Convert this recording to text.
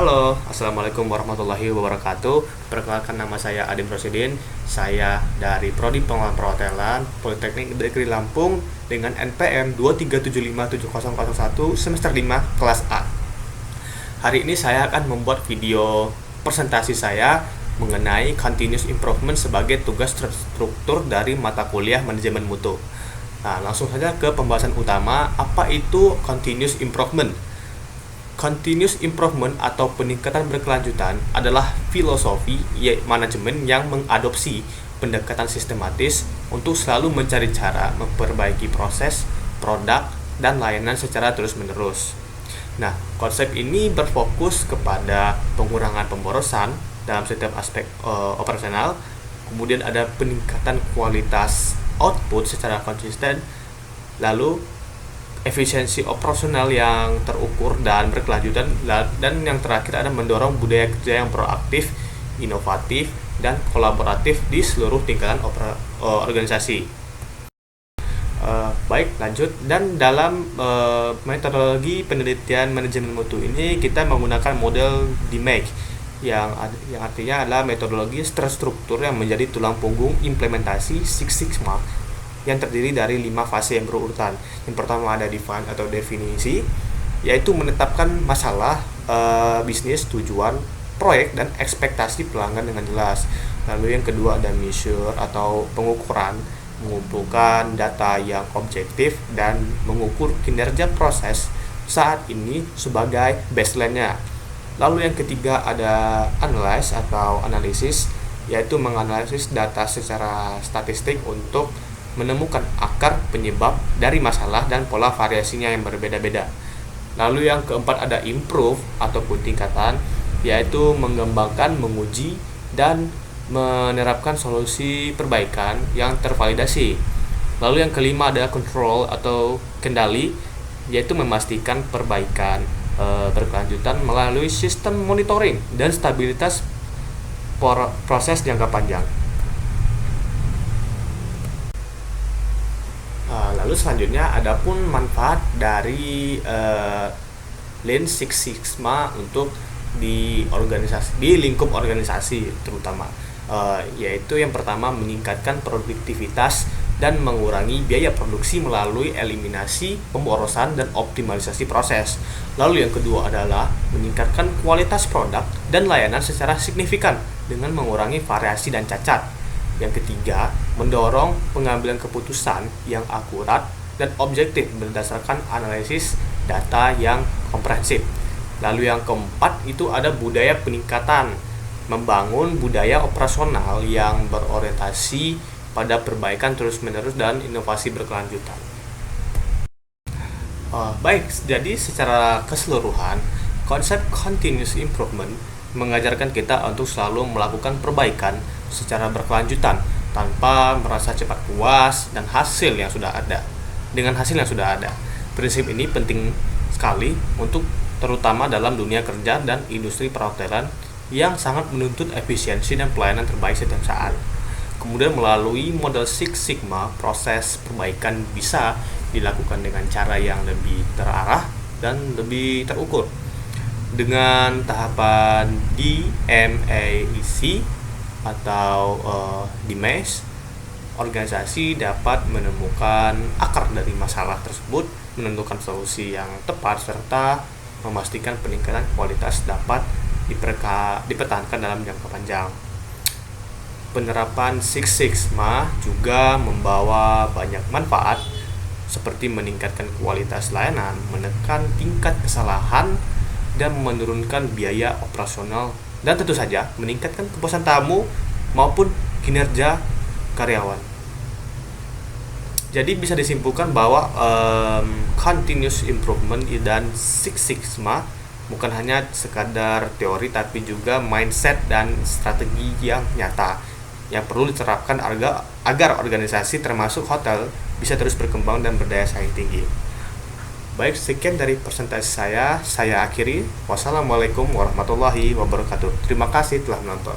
Halo, Assalamualaikum warahmatullahi wabarakatuh. Perkenalkan, nama saya Adim Rosidin. Saya dari Prodi Pengelolaan Perhotelan Politeknik Negeri Lampung dengan NPM 2375701 semester 5 kelas A. Hari ini saya akan membuat video presentasi saya mengenai continuous improvement sebagai tugas terstruktur dari mata kuliah manajemen mutu. Nah, langsung saja ke pembahasan utama. Apa itu continuous improvement? Continuous improvement atau peningkatan berkelanjutan adalah filosofi manajemen yang mengadopsi pendekatan sistematis untuk selalu mencari cara memperbaiki proses, produk, dan layanan secara terus-menerus. Nah, konsep ini berfokus kepada pengurangan pemborosan dalam setiap aspek operasional, kemudian ada peningkatan kualitas output secara konsisten, lalu efisiensi operasional yang terukur dan berkelanjutan, dan yang terakhir ada mendorong budaya kerja yang proaktif, inovatif, dan kolaboratif di seluruh tingkatan organisasi. Baik, lanjut. Dan dalam metodologi penelitian manajemen mutu ini kita menggunakan model DMAIC yang artinya adalah metodologi terstruktur yang menjadi tulang punggung implementasi Six Sigma yang terdiri dari 5 fase yang berurutan. Yang pertama ada define atau definisi, yaitu menetapkan masalah, bisnis, tujuan, proyek, dan ekspektasi pelanggan dengan jelas. Lalu yang kedua ada measure atau pengukuran, mengumpulkan data yang objektif dan mengukur kinerja proses saat ini sebagai baseline-nya. Lalu yang ketiga ada analyze atau analisis, yaitu menganalisis data secara statistik untuk menemukan akar penyebab dari masalah dan pola variasinya yang berbeda-beda. Lalu yang keempat ada improve ataupun tingkatan, yaitu mengembangkan, menguji, dan menerapkan solusi perbaikan yang tervalidasi. Lalu yang kelima ada control atau kendali, yaitu memastikan perbaikan berkelanjutan melalui sistem monitoring dan stabilitas proses jangka panjang. Lalu selanjutnya adapun manfaat dari Lean Six Sigma untuk di lingkup organisasi terutama, yaitu yang pertama meningkatkan produktivitas dan mengurangi biaya produksi melalui eliminasi pemborosan dan optimalisasi proses. Lalu yang kedua adalah meningkatkan kualitas produk dan layanan secara signifikan dengan mengurangi variasi dan cacat. Yang ketiga, mendorong pengambilan keputusan yang akurat dan objektif berdasarkan analisis data yang komprehensif. Lalu yang keempat itu ada budaya peningkatan, membangun budaya operasional yang berorientasi pada perbaikan terus-menerus dan inovasi berkelanjutan. Baik, jadi secara keseluruhan, konsep continuous improvement mengajarkan kita untuk selalu melakukan perbaikan secara berkelanjutan tanpa merasa cepat puas dengan hasil yang sudah ada. Prinsip ini penting sekali untuk terutama dalam dunia kerja dan industri perhotelan yang sangat menuntut efisiensi dan pelayanan terbaik setiap saat. Kemudian melalui model Six Sigma, proses perbaikan bisa dilakukan dengan cara yang lebih terarah dan lebih terukur. Dengan tahapan DMAIC atau DMAIC, organisasi dapat menemukan akar dari masalah tersebut, menentukan solusi yang tepat, serta memastikan peningkatan kualitas dapat dipertahankan dalam jangka panjang. Penerapan Six Sigma juga membawa banyak manfaat seperti meningkatkan kualitas layanan, menekan tingkat kesalahan, dan menurunkan biaya operasional, dan tentu saja meningkatkan kepuasan tamu maupun kinerja karyawan. Jadi bisa disimpulkan bahwa continuous improvement dan Six Sigma bukan hanya sekadar teori, tapi juga mindset dan strategi yang nyata yang perlu diterapkan agar organisasi termasuk hotel bisa terus berkembang dan berdaya saing tinggi. Baik, sekian dari presentasi saya akhiri. Wassalamualaikum warahmatullahi wabarakatuh. Terima kasih telah menonton.